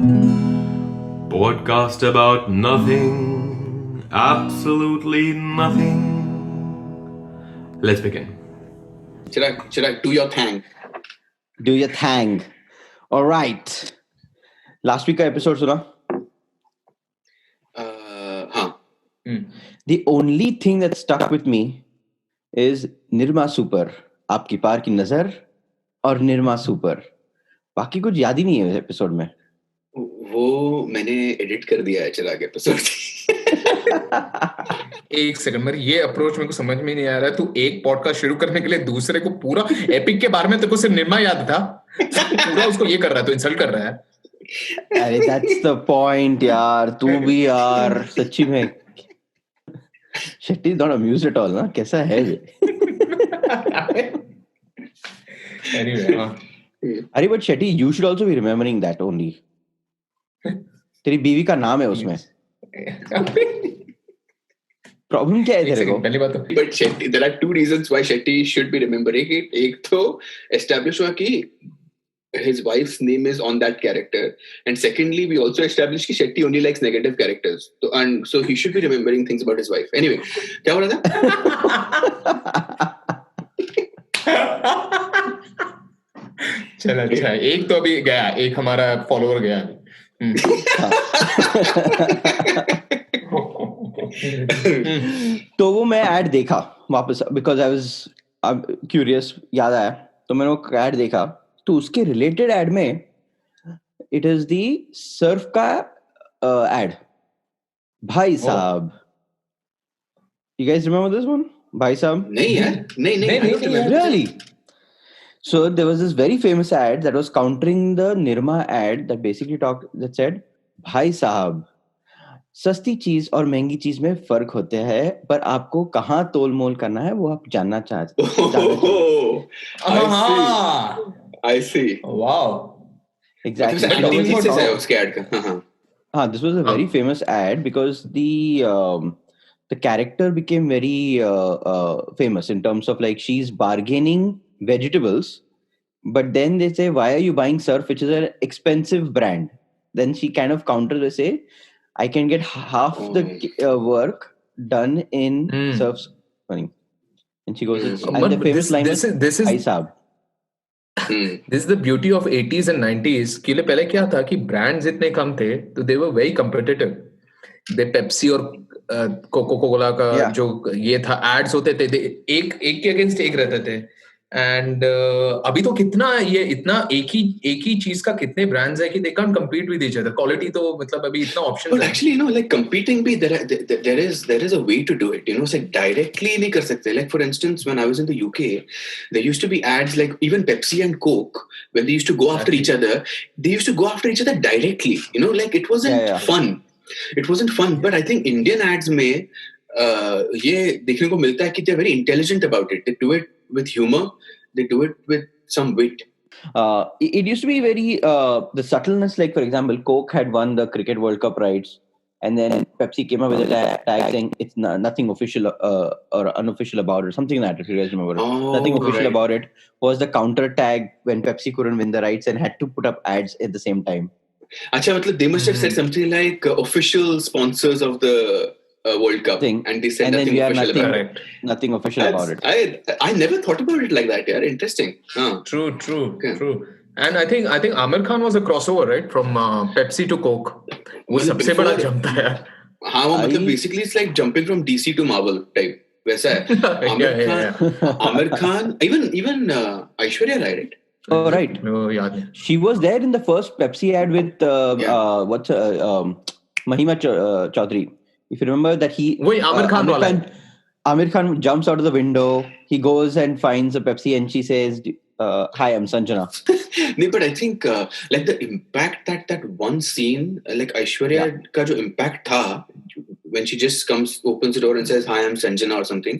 Podcast about nothing, absolutely nothing. Let's begin. Should I do your thing? Do your thing. All right. Last week का episode सुना? हाँ. The only thing that stuck with me is Nirma Super. आपकी पार की नजर और Nirma super. बाकी कुछ याद ही नहीं है एपिसोड में. वो मैंने एडिट कर दिया है चिराग एपिसोड. एक सेकंड मेरे ये अप्रोच मेरे को समझ में नहीं आ रहा है. तू एक पॉडकास्ट शुरू करने के लिए दूसरे को पूरा एपिक के बारे में तेरे को सिर्फ निर्मा याद था, पूरा उसको ये कर रहा है, तो इंसल्ट कर रहा है. अरे that's the point यार. तू भी यार सच्ची में. Shetty is not amused at all ना. कैसा है ये? Anyway, हाँ. अरे but Shetty you should also be remembering that only. तेरी बीवी का नाम है उसमें. प्रॉब्लम क्या है तेरे को? पहली बात तो But Shetty, there are two reasons why Shetty should be remembering it. एक तो establish हुआ कि his wife's name is on that character, and secondly we also established कि Shetty only likes negative characters. And so he should be remembering things about his wife. Anyway, क्या हो रहा था? चल अच्छा, एक तो अभी गया, एक हमारा फॉलोअर गया. तो वो मैं ऐड देखा वापस बिकॉज आई वाज क्यूरियस. याद आया तो मैंने वो ऐड देखा. तो उसके रिलेटेड ऐड में इट इज दी सर्फ का ऐड. भाई साहब, you guys remember this one? भाई साहब नहीं यार, नहीं. really. So there was this very famous ad that was countering the Nirma ad that basically said, भाई साहब, सस्ती चीज और महंगी चीज में फर्क होते हैं, पर आपको कहाँ तोल मोल करना है वो आप जानना चाहते Oh, I see. Wow. exactly. मतलब 19 से है उसके ऐड का. हाँ. This was a very famous ad because the character became very famous in terms of like she's bargaining vegetables, but then they say, why are you buying surf, which is an expensive brand? Then she kind of counter, they say, I can get half the work done in surf's money. And she goes, and the famous line is "Bhai Saab." This is the beauty of 80s and 90s. कि पहले क्या था कि brands इतने कम थे तो they were very competitive. They Pepsi और cocoa Cola का जो ये था एड्स होते थे, एक के अगेंस्ट एक रहते थे. एंड अभी तो कितना ये इतना एक ही चीज का कितने ब्रांड्स है कि they can't compete with each other. Quality तो मतलब अभी इतना ऑप्शन है. But actually, like competing भी there is a way to do it. It's like directly नहीं कर सकते. Like for instance, when I was in the UK, there used to be ads like even Pepsi and Coke, when they used to go after each other, they used to go after each other directly. Like it wasn't fun. It wasn't fun. But I think Indian ads में ये देखने को मिलता है कि they're very intelligent about it. They do it with humor. They do it with some wit. It used to be very the subtleness. Like for example, Coke had won the Cricket World Cup rights, and then Pepsi came up with a tag saying it's nothing official or unofficial about it, something like that. If you guys remember, nothing official about it was the counter tag when Pepsi couldn't win the rights and had to put up ads at the same time. Acha, matlab they must have said something like official sponsors of the World Cup thing, and they said and nothing official about it. Nothing official about it. I never thought about it like that. Yeah, interesting. True. And I think Amir Khan was a crossover, right, from Pepsi to Coke. वो सबसे बड़ा jump था यार. हाँ, वो मतलब basically it's like jumping from DC to Marvel type. वैसा है. Amir Khan, even Aishwarya Rai, right? Oh right. No, याद नहीं. She was there in the first Pepsi ad with Mahima Chaudhary. If you remember that Amir Khan jumps out of the window. He goes and finds a Pepsi and she says, "Hi, I'm Sanjana." No, but I think like the impact that one scene, like Aishwarya ka jo impact tha, when she just opens the door and says, "Hi, I'm Sanjana" or something.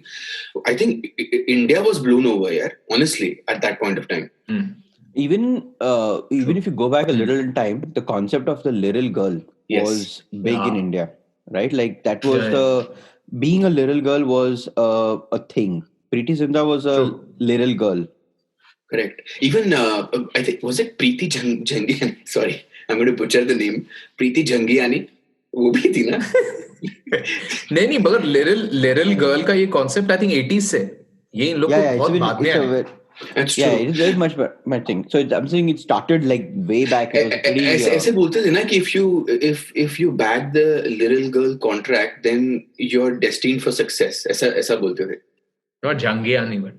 I think India was blown over, yeah. Honestly, at that point of time. Even if you go back a little in time, the concept of the little girl was big in India, right? Like that was being a little girl was a thing. Preeti Zinta was a little girl. Correct. Even I think was it Preeti Jangiani? Sorry, I'm going to butcher the name. Preeti Jangiani. वो भी थी ना? नहीं मगर little girl का ये concept I think 80s से ये इन लोग को बहुत बाद में आया. That's Yeah, true. it is very much my thing. So I'm saying it started like way back. It was pretty. ऐसे बोलते थे ना कि if you bag the little girl contract, then you're destined for success. ऐसा बोलते थे. Not Jangiani but.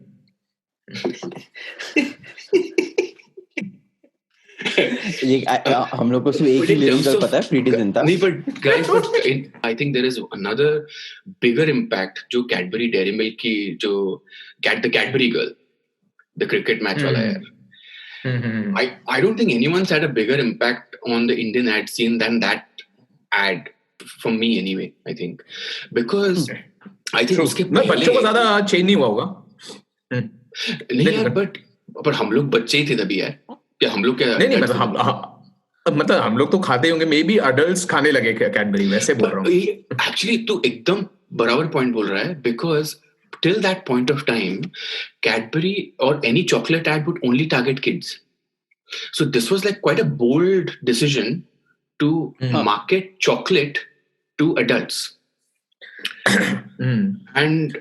हम लोग को सिर्फ एक ही लिरिकल पता है, प्रीति जिंटा. नहीं, but guys, I think there is another bigger impact जो Cadbury Dairy Milk की जो the Cadbury girl, the cricket match वाला यार. I don't think anyone's had a bigger impact on the Indian ad scene than that ad, for me anyway. I think because I think उसके बच्चों को ज़्यादा change नहीं हुआ होगा. नहीं यार, but हम लोग बच्चे ही थे तभी यार. क्या हम लोग क्या? नहीं मतलब हम लोग तो खाते होंगे, मे बी अडल्ट्स खाने लगे कैडबरी, वैसे बोल रहा हूँ. एक्चुअली तू एकदम बराबर पॉइंट बोल रहा है, because till that point of time, Cadbury or any chocolate ad would only target kids. So this was like quite a bold decision to market chocolate to adults. And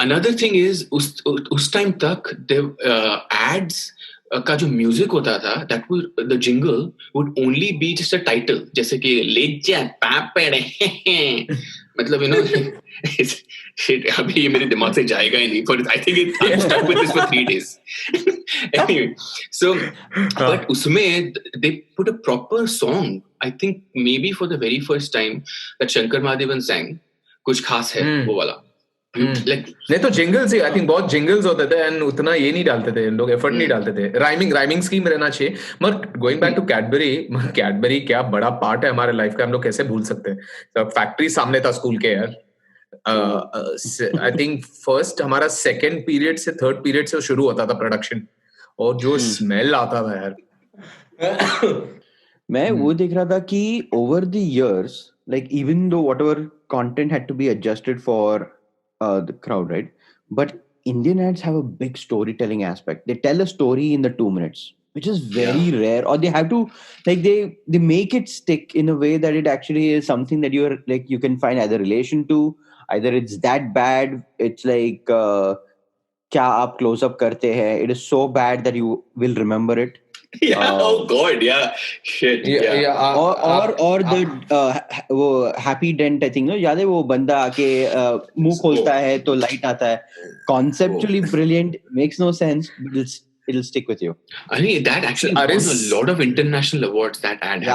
another thing is, उस time तक the ads का जो music होता था, that would the jingle would only be just a title, जैसे कि ले जा पापड़, मतलब you know. Shit, अभी ये मेरे दिमाग से जाएगा ही नहीं, but I think I'm stuck with this for 3 days. Anyway, so but उसमें they put a proper song. I think maybe for the very first time that Shankar Mahadevan sang, कुछ खास है वो वाला. Like नहीं तो जिंगल्स ही, आई थिंक बहुत jingles होते थे एंड उतना ये नहीं डालते थे लोग, एफर्ट नहीं डालते थे. राइमिंग स्कीम रहना चाहिए. मगर गोइंग बैक टू कैडबरी क्या बड़ा पार्ट है हमारे लाइफ का, हम लोग कैसे भूल सकते हैं. फैक्ट्री सामने था स्कूल के यार. आई थिंक फर्स्ट हमारा सेकंड पीरियड से थर्ड पीरियड से शुरू होता था प्रोडक्शन, और जो स्मेल आता था यार. मैं वो देख रहा था कि over the years, like even though whatever content had to be adjusted for the crowd, right? But Indian ads have a big storytelling aspect. They tell a story in the 2 minutes, which is very rare. Or they have to, like, they make it stick in a way that it actually is something that you're like you can find either relation to, either it's that bad. It's like क्या आप close up करते हैं. It is so bad that you will remember it. Yeah. Oh God. Yeah. Shit. Yeah. Or the वो happy dent, I think, no, याद है वो बंदा आके मुंह खोलता है तो लाइट आता है. Conceptually brilliant, makes no sense, but it'll stick with you. I mean, that actually won a lot of international awards. That ad.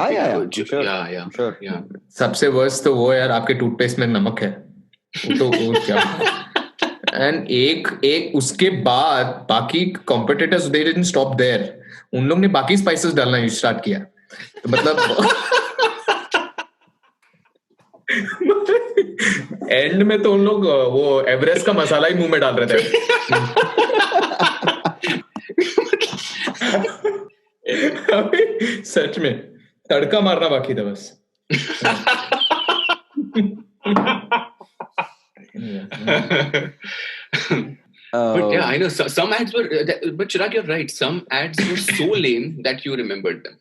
Sure. सबसे worst तो वो यार आपके टूथपेस्ट में नमक है. तो क्या? And एक उसके बाद बाकी competitors they didn't stop there. उन लोग ने बाकी स्पाइसेस डालना स्टार्ट किया. तो मतलब एंड में तो उन लोग वो एवरेस्ट का मसाला ही मुंह में डाल रहे थे. सच में तड़का मारना बाकी था बस. But yeah, I know some ads were, but Chirag, you're right. Some ads were so lame that you remembered them.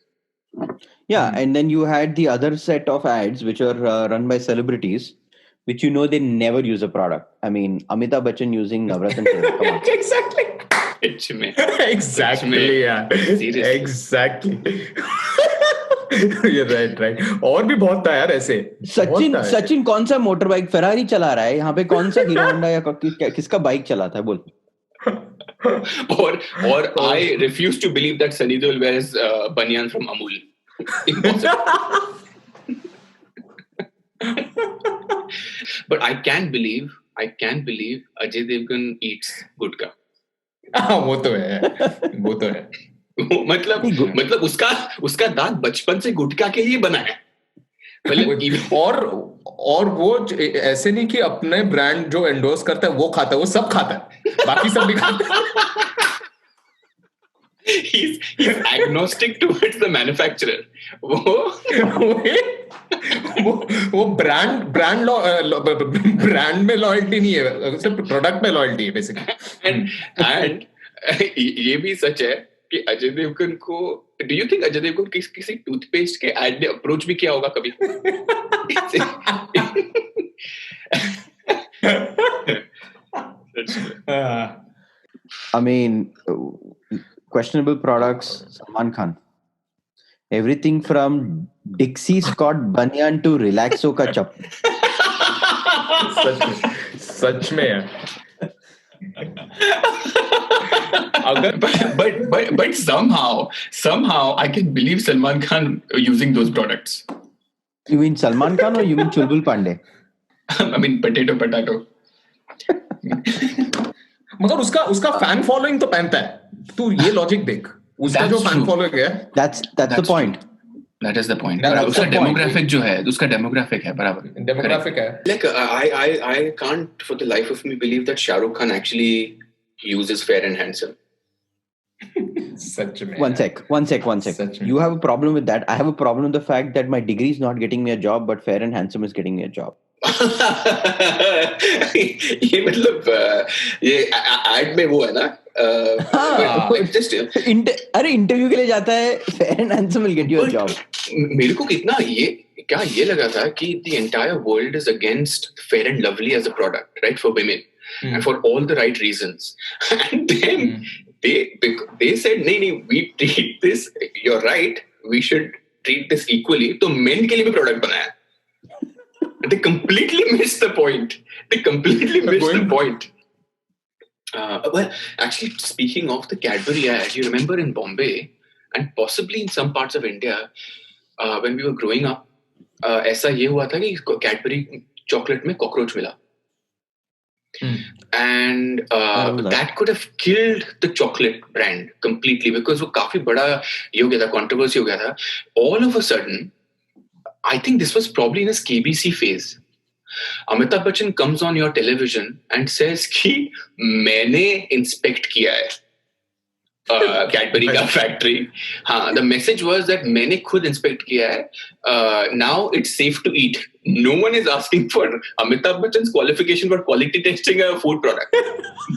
Yeah, and then you had the other set of ads which are run by celebrities, which you know they never use a product. I mean, Amitabh Bachchan using Navratna. Exactly. Exactly. Yeah. Seriously. Exactly. You're right. और भी बहुत था यार ऐसे. सचिन कौन सा motor bike Ferrari चला रहा है यहाँ पे, कौन सा हीरो होंडा या किसका बाइक चलाता है बोल. or I refuse to believe that Sunny Deol wears banyan from Amul. Impossible. But I can believe Ajay Devgan eats gutka. वो तो है. मतलब उसका दांत बचपन से गुटखा के लिए बना है. और वो ऐसे नहीं कि अपने ब्रांड जो एंडोर्स करता है वो खाता है, वो सब खाता है, बाकी सब भी खाता है. He's agnostic towards the manufacturer. वो ब्रांड में लॉयल्टी नहीं है, सिर्फ प्रोडक्ट में लॉयल्टी है बेसिकली. And ये भी सच है कि अजय देवगन को, do you think Ajay Devgan किसी टूथपेस्ट के एड ने अप्रोच भी किया होगा कभी? I mean, questionable products, Salman Khan. Everything from Dixie Scott Banyan to Relaxo ka chap. सच में यार. but somehow I can believe Salman Khan using those products. You mean Salman Khan or you mean Chulbul Pandey? I mean potato. मगर उसका fan following तो पहनता है. तू ये logic देख. उसका जो फैन फॉलोइंग है. That's the point. That is the point. That's उसका the point. demographic जो है, उसका demographic है बराबर. Demographic है. Like I can't for the life of me believe that Shah Rukh Khan actually uses Fair and Handsome. सच में. One sec. Such You have a problem with that. I have a problem with the fact that my degree is not getting me a job, but Fair and Handsome is getting me a job. ये मतलब ये ad में वो है ना. Just अरे interview के लिए जाता है, Fair and Handsome will get you a job. मेरे को कितना ये लगा था कि the entire world is against Fair and Lovely as a product, right, for women, and for all the right reasons. And then they said, नहीं, we treat this. You're right. We should treat this equally. तो men के लिए भी product बनाया. They completely missed the point. Well, actually, speaking of the Cadbury ad, you remember in Bombay and possibly in some parts of India, when we were growing up, ऐसा ये हुआ था कि Cadbury chocolate में cockroach मिला. And that could have killed the chocolate brand completely because वो काफी बड़ा ये हो गया था, controversy हो गया था. All of a sudden, I think this was probably in his KBC phase. Amitabh Bachchan comes on your television and says कि मैंने inspect किया है Cadbury का factory. हाँ, the message was that मैंने खुद inspect किया है. Now it's safe to eat. No one is asking for Amitabh Bachchan's qualification for quality testing a food product.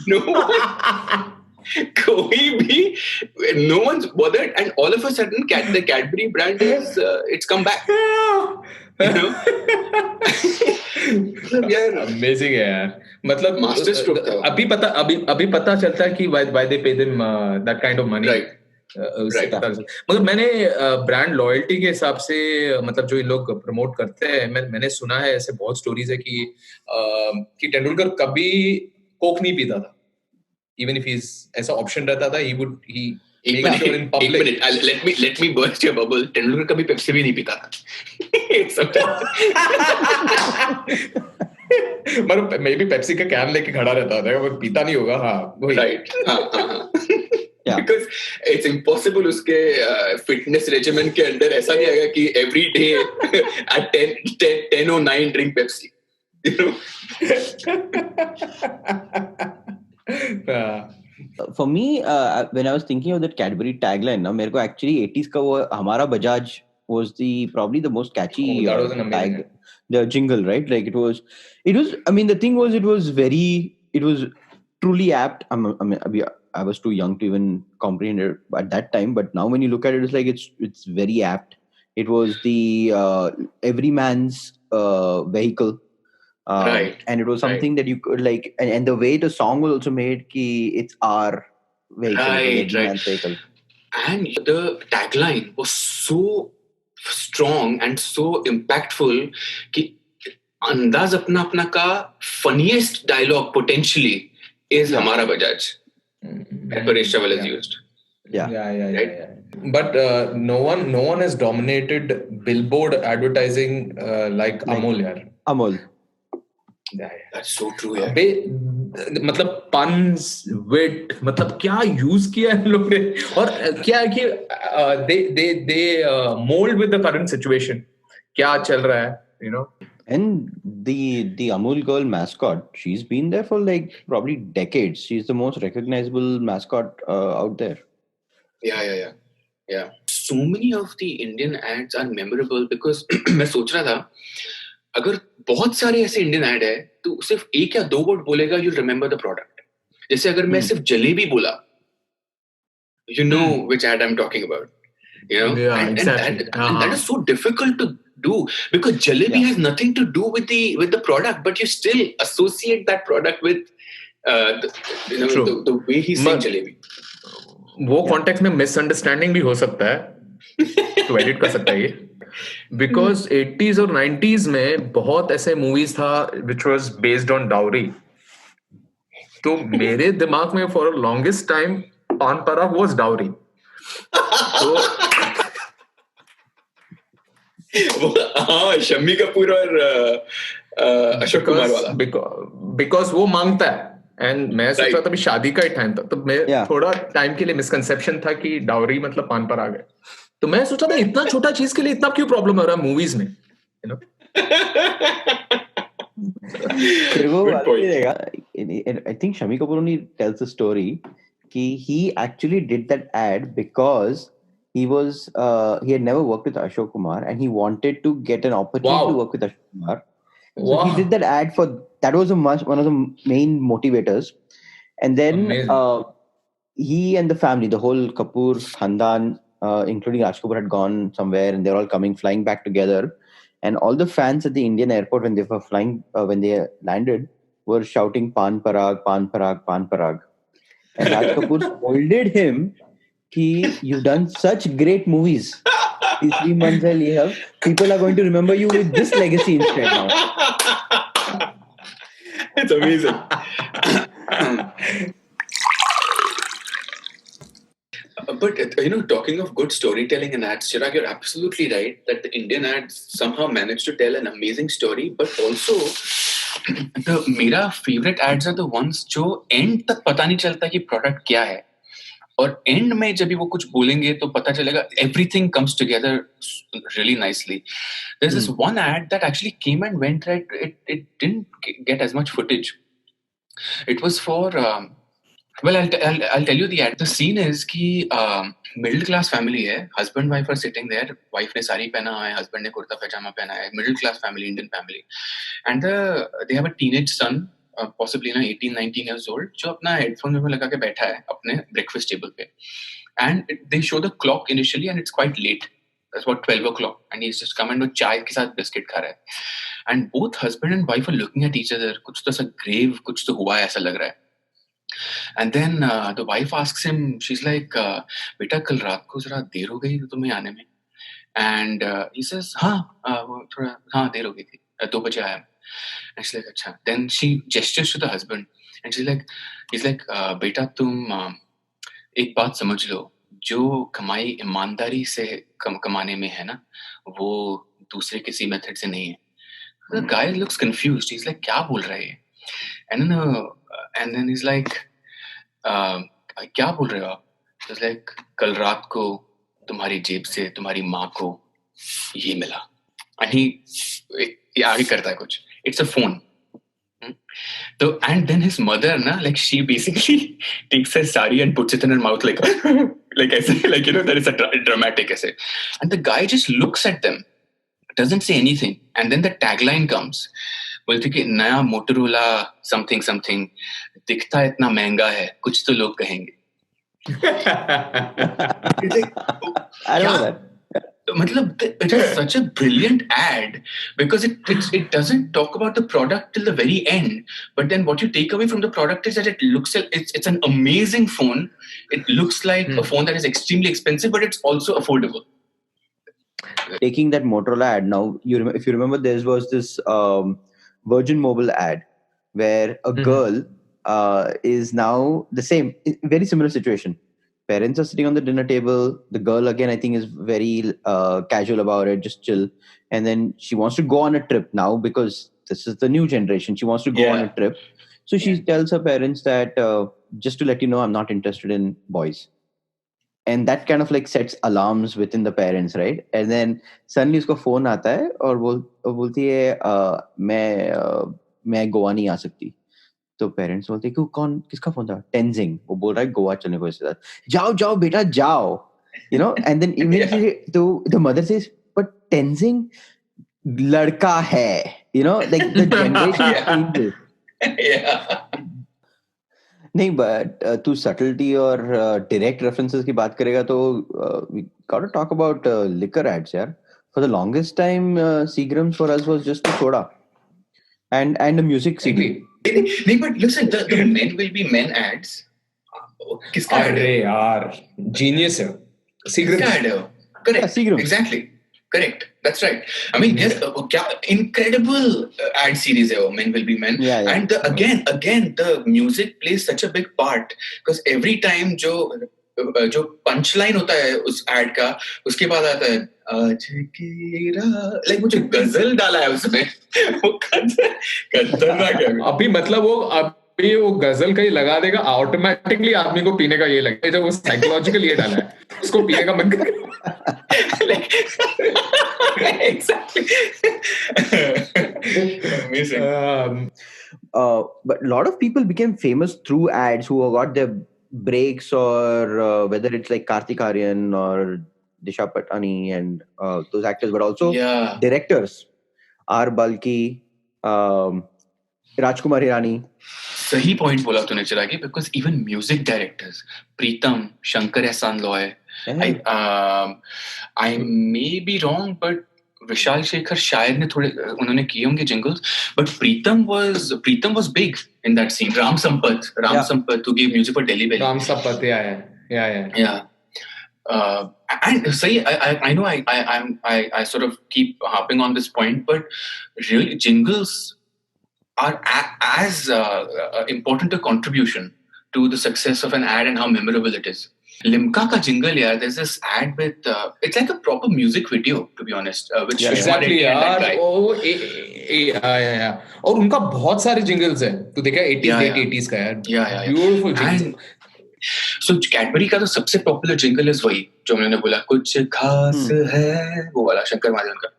No one. कोई भी, no one's bothered, and all of a sudden the Cadbury brand is it's come back. You know? Amazing है यार. मतलब master stroke था. अभी पता चलता है कि why they pay them that kind of money. Right. मगर मैंने ब्रांड लॉयल्टी के हिसाब से मतलब जो इन लोग प्रमोट करते हैं, मैंने सुना है ऐसे बहुत स्टोरीज है कि तेंदुलकर कभी कोक नहीं पीता था. Even if he's ऐसा ऑप्शन रहता था, he make sure in public. 1 minute, let me burst your bubble. Tendulkar कभी पेप्सी भी नहीं पीता था. मतलब मे बी पेप्सी का कैन लेके खड़ा रहता था, वो पीता नहीं होगा. हाँ, right. हाँ. Because it's impossible उसके fitness regimen के अंदर ऐसा नहीं आएगा कि every day at 10:09 drink Pepsi. You know? For me, when I was thinking of that Cadbury tagline, ना मेरे को actually 80s का वो हमारा Bajaj was probably the most catchy tag, the jingle, right? Like it was. I mean, the thing was, it was truly apt. I was too young to even comprehend it at that time, but now when you look at it, it's like it's very apt. It was the everyman's vehicle. Right. And it was something that you could like, and the way the song was also made, ki it's our vehicle, right. vehicle. And the tagline was so strong and so impactful कि अंदाज अपना अपना का funniest dialogue potentially is हमारा Bajaj. Paresh Rawal is used. Yeah. But no one has dominated billboard advertising like Amul yaar. Amul. Yeah. That's so true यार. मतलब puns, wit, मतलब क्या use किया इन लोग ने, और क्या कि they mold with the current situation. क्या चल रहा है, you know. And the Amul girl mascot, she's been there for like probably decades. She's the most recognizable mascot out there. Yeah. So many of the Indian ads are memorable because मैं सोच रहा था अगर बहुत सारे ऐसे Indian add है तो सिर्फ एक या दो वर्ड बोलेगा, you'll remember the product. जैसे अगर मैं सिर्फ जलेबी बोला you know which ad I'm talking about. Yeah, exactly. And that is so difficult to do, because jalebi has nothing to do with the product, but you still associate that product with True. the way he's saying jalebi. वो context में misunderstanding भी हो सकता है, तो edit कर सकता है ये, बिकॉज 80s और 90s में बहुत ऐसे मूवीज था which was based on dowry. तो मेरे दिमाग में फॉर लॉन्गेस्ट टाइम पान पराग वाज डाउरी. तो शम्मी कपूर और अशोक कुमार वाला, बिकॉज वो मांगता है. एंड मैं सोच रहा था अभी शादी का ही टाइम था, तो मैं थोड़ा टाइम के लिए मिसकंसेप्शन था कि डाउरी मतलब पान पराग है. तो मैं सोचा था इतना छोटा चीज के लिए इतना क्यों प्रॉब्लम हो रहा है मूवीज में, you know. I think Shami Kapoor only tells the story कि he actually did that ad because he had never worked with Ashok Kumar and he wanted to get an opportunity to work with Ashok Kumar. So he did that ad that was one of the main motivators. And then he and the family, the whole Kapoor Khandan, including Raj Kapoor, had gone somewhere and they're all flying back together. And all the fans at the Indian airport when they were flying, when they landed, were shouting "Pan Parag, Pan Parag, Pan Parag." And Raj Kapoor scolded him, "Ki you've done such great movies. These 3 months people are going to remember you with this legacy instead now." It's amazing. But talking of good storytelling in ads, Chirag, you're absolutely right that the Indian ads somehow managed to tell an amazing story. But also, मेरा favorite ads are the ones जो end तक पता नहीं चलता कि product क्या है, और end में जब वो कुछ बोलेंगे तो पता चलेगा. Everything comes together really nicely. There's this one ad that actually came and went, right? It didn't get as much footage. It was for well, I'll tell you the ad. The scene is कि middle class family है, husband wife are sitting there, wife ने साड़ी पहना है, husband ने कुर्ता पैजामा पहना है, middle class family, Indian family, and they have a teenage son, possibly 18-19 years old, जो अपना headphone में लगा के बैठा है अपने breakfast table पे, and they show the clock initially and it's quite late. That's about 12 o'clock and he's just come and वो चाय के साथ बिस्किट खा रहा है, and both husband and wife are looking at each other. कुछ तो ऐसा grave, कुछ तो हुआ है ऐसा लग रहा है. And then the wife asks him, she's like, बेटा कल रात को जरा देर हो गई तुम्हें आने में. And he says, थोड़ा देर हो गई थी, 2 बजे आया. And she's like, अच्छा. Then she gestures to the husband and he's like, बेटा तुम एक बात समझ लो, जो कमाई ईमानदारी से कमाने में है ना, वो दूसरे किसी मेथड से नहीं है. The guy looks confused. He's like, क्या बोल रहा है? And then he's like, क्या बोल रहे हो आप? He's like, कल रात को तुम्हारी जेब से तुम्हारी माँ को ये मिला. And ये आगे करता है कुछ. It's a phone. So, and then his mother, like she basically takes her sari and puts it in her mouth like ऐसे, like that is a dramatic essay. And the guy just looks at them, doesn't say anything, and then the tagline comes. बोलते कि नया Motorola something something दिखता इतना महंगा है, कुछ तो लोग कहेंगे. I know that. मतलब it is such a brilliant ad because it doesn't talk about the product till the very end, but then what you take away from the product is that it's an amazing phone. It looks like a phone that is extremely expensive, but it's also affordable. Taking that Motorola ad now, if you remember, there was this Virgin Mobile ad where a girl is now the same, very similar situation. Parents are sitting on the dinner table. The girl, again, I think is very casual about it, just chill. And then she wants to go on a trip now because this is the new generation. She wants to go on a trip. So she tells her parents that just to let you know, I'm not interested in boys. And that kind of like sets alarms within the parents, right? And then suddenly उसको phone आता है और बोलती है मैं गोवा नहीं आ सकती. तो पेरेंट्स बोलते हैं कि कौन किसका फोन था? टेंजिंग. वो बोल रहा है गोवा चलने को इसके साथ. जाओ बेटा जाओ. And then immediately the mother says, but Tenzing लड़का है. Like the generation changes. नहीं, but तू subtlety और direct references की बात करेगा तो we gotta talk about liquor ads, यार. For the longest time, Seagram's for us was just a soda and a music CD. Agree. नहीं, but listen, the men will be men ads. किसका ad है? अरे यार, genius है. किसका ad है वो? Correct. Yeah, Seagram's. Exactly. Correct. That's right. I mean, yes, क्या incredible ad series है वो, Men Will Be Men. Yeah, yeah. And again, the music plays such a big part because every time जो punchline होता है उस ad का, उसके बाद आता है आज की रात, like वो जो गजल डाला है उसमें, वो खतरनाक है. अभी मतलब अभी वो गजल का ही लगा देगा, ऑटोमेटिकली आदमी को पीने का ये लगेगा. जब वो साइकोलॉजिकल ये डाला है, उसको पीने का मन करेगा. Exactly. Amazing. But a lot of people became famous through ads who got their breaks, or whether it's like Kartik Aaryan or Disha Patani and those actors, but also directors. R. Balki, Rajkumar Hirani. सही point बोला तूने चिरागी, because even music directors, Preetam, Shankar Ehsaan Loy, I may be wrong, but Vishal Shekhar शायद ने थोड़े उन्होंने किए होंगे jingles, but Preetam was big in that scene. Ram Sampath who gave music for Delhi Belly. Ram Sampath, yeah. And say I know I sort of keep harping on this point, but really jingles are as important a contribution to the success of an ad and how memorable it is. Limca ka jingle, yaar, there's this ad with it's like a proper music video, to be honest, which exactly यार. yeah. और उनका बहुत सारे jingles हैं. तू देखा 80s का यार. Yeah. Beautiful jingles. So Cadbury का तो सबसे पॉपुलर जिंगल is वही जो मैंने बोला, कुछ खास है, वो वाला शंकर महादेवन का.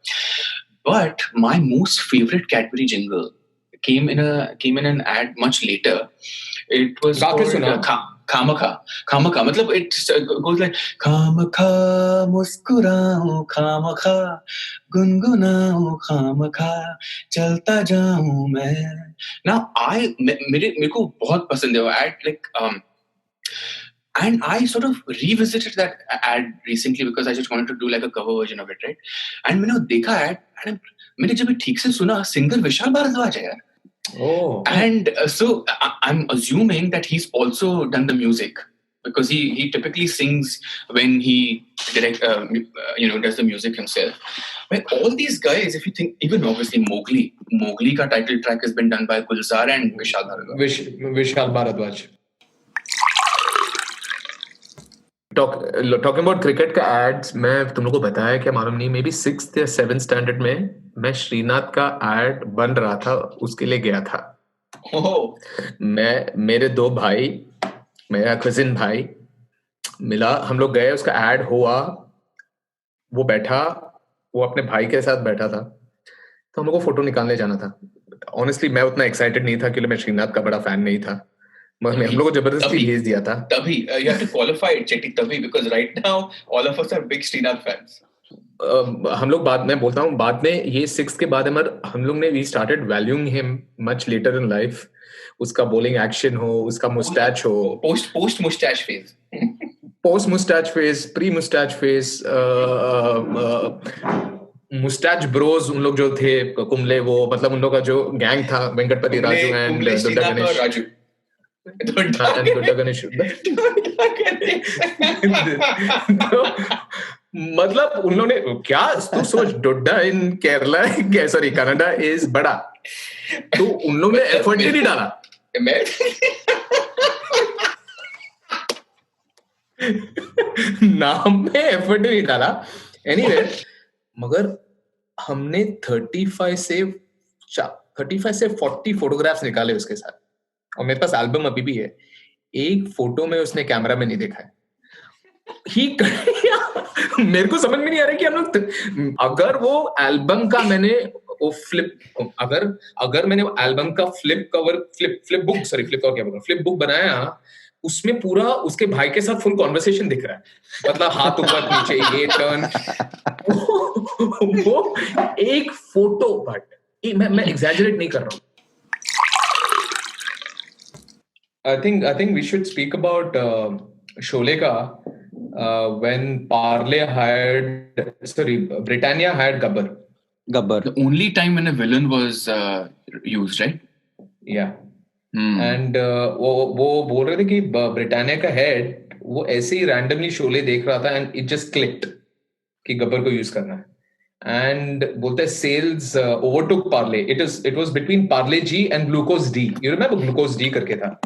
But my most favorite Cadbury jingle came in an ad much later. It was called Khamakha. मतलब it goes like Khamakha मुस्कुराऊं Khamakha गुनगुनाऊं Khamakha चलता जाऊं मैं. Now मेरे को बहुत पसंद है वो ad, like and I sort of revisited that ad recently because I just wanted to do like a cover version of it, right? And मैंने देखा ad and मैंने जब ठीक से सुना, singer विशाल भारद्वाज है यार. Oh. And so I'm assuming that he's also done the music because he typically sings when he does the music himself. Like all these guys, if you think, even obviously Mowgli ka title track has been done by Gulzar and Vishal Bharadwaj. Vishal Bharadwaj. Talking about cricket का ads, मैं तुम लोगों को बताया क्या मालूम नहीं, may be 6th या 7th स्टैंडर्ड में मैं श्रीनाथ का ad बन रहा था, उसके लिए गया था. मैं मेरे 2 भाई, मेरा कजिन भाई मिला, हम लोग गए, उसका ad हुआ, वो बैठा, वो अपने भाई के साथ बैठा था, तो हम लोग को फोटो निकालने जाना था. ऑनेस्टली मैं उतना एक्साइटेड नहीं था क्योंकि मैं श्रीनाथ का बड़ा फैन नहीं था. हम लोग को जबरदस्ती भेज दिया था. तभी you have to qualify it, Chetty, तभी, because right now all of us are big Srinath fans. हम लोग बाद में ये 6th के बाद हम लोग ने we started valuing him much later in life. उसका bowling action हो, उसका mustache हो, post mustache phase, post mustache phase, pre mustache phase, moustache bros उन लोग जो थे कुंबले, वो मतलब उन लोग का जो गैंग था, वेंकटपति राजू एंड दुड्डा गणेश. मतलब उन लोगों ने क्या, तू सोच, डोडा इन केरला, सॉरी कनाडा इज बड़ा, तो उन लोगों ने एफर्ट ही नहीं डाला. नाम में एफर्ट नहीं डाला. एनीवे, मगर हमने 35 से 40 फोटोग्राफ्स निकाले उसके साथ, और मेरे पास एल्बम अभी भी है. एक फोटो में उसने कैमरा में नहीं देखा है. मेरे को समझ में नहीं आ रहा कि हम लोग, अगर वो एल्बम का मैंने वो अगर मैंने एल्बम का फ्लिप बुक बनाया, उसमें पूरा उसके भाई के साथ फुल कॉन्वर्सेशन दिख रहा है, मतलब हाथ ऊपर नीचे, ये टर्न, वो एक फोटो. बट मैं एग्जैजरेट नहीं कर रहा हूँ. I think we should speak about Sholay ka when Britannia hired Gabbar. The only time when a villain was used, right? Yeah. And वो बोल रहे थे कि ब्रिटानिया का हेड वो ऐसे ही रैंडमली शोले देख रहा था एंड इट जस्ट क्लिक्ड कि गब्बर को यूज करना है एंड बोलते हैं sales overtook Parle it was between Parle G and glucose D you remember glucose D करके था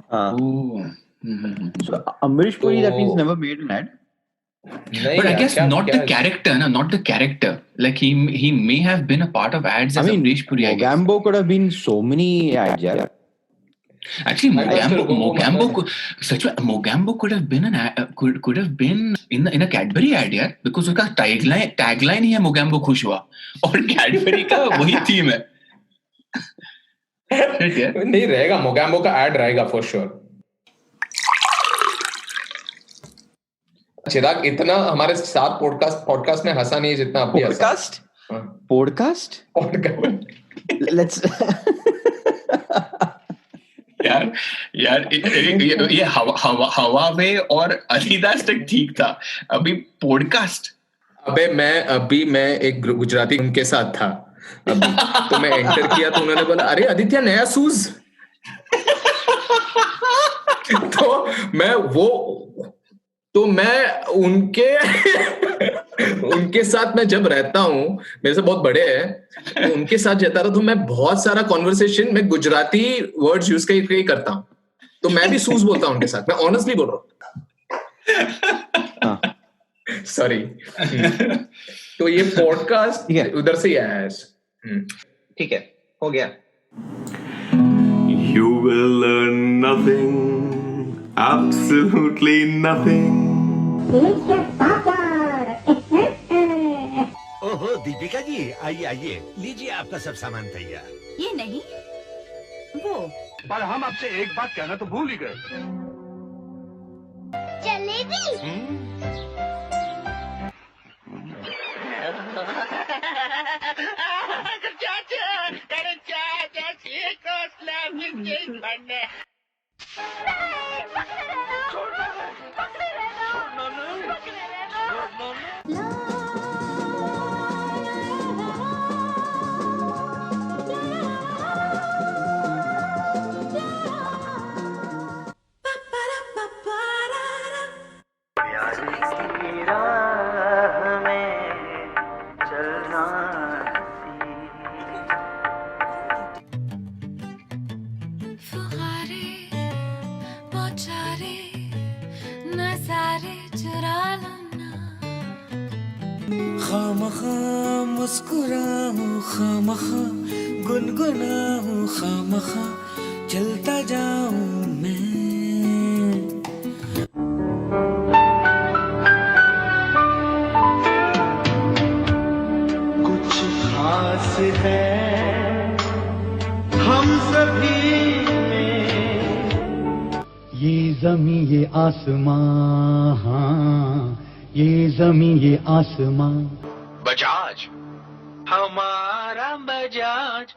So Amrish Puri, that means never made an ad. But I guess not the character. Like he may have been a part of ads as Amrish Puri. Mogambo could have been so many ads, yeah. Actually, Mogambo could have been could have been in a Cadbury ad, yeah, because उसका tagline ही है Mogambo खुश हुआ और Cadbury का वही theme है. नहीं रहेगा Mogambo का ad रहेगा for sure. चिराग इतना हमारे साथ पॉडकास्ट में हंसा नहीं जितना आप पॉडकास्ट लेट्स यार ये हवा में और अलीदास तक ठीक था अभी पॉडकास्ट अभी मैं एक गुजराती उनके साथ था अभी तो मैं एंटर किया तो उन्होंने बोला अरे आदित्य नया शूज तो मैं उनके साथ मैं जब रहता हूँ मेरे से बहुत बड़े हैं तो उनके साथ जाता रहा तो मैं बहुत सारा कॉन्वर्सेशन में गुजराती वर्ड्स यूज करता हूँ तो मैं भी सूज बोलता हूँ उनके साथ मैं ऑनेस्टली बोल रहा हूँ सॉरी तो ये पॉडकास्ट उधर से ही आया है ठीक है हो गया You will learn nothing, absolutely nothing. ओहो दीपिका जी आइए आइए लीजिए आपका सब सामान तैयार ये नहीं वो पर हम आपसे एक बात कहना तो भूल ही गए जलेबी खामखा मुस्कुराऊं खामखा गुनगुनाऊं खामखा चलता जाऊं मैं कुछ खास है हम सभी में ये ज़मीं ये आसमां हाँ ये ज़मीं ये आसमां बजाज हमारा बजाज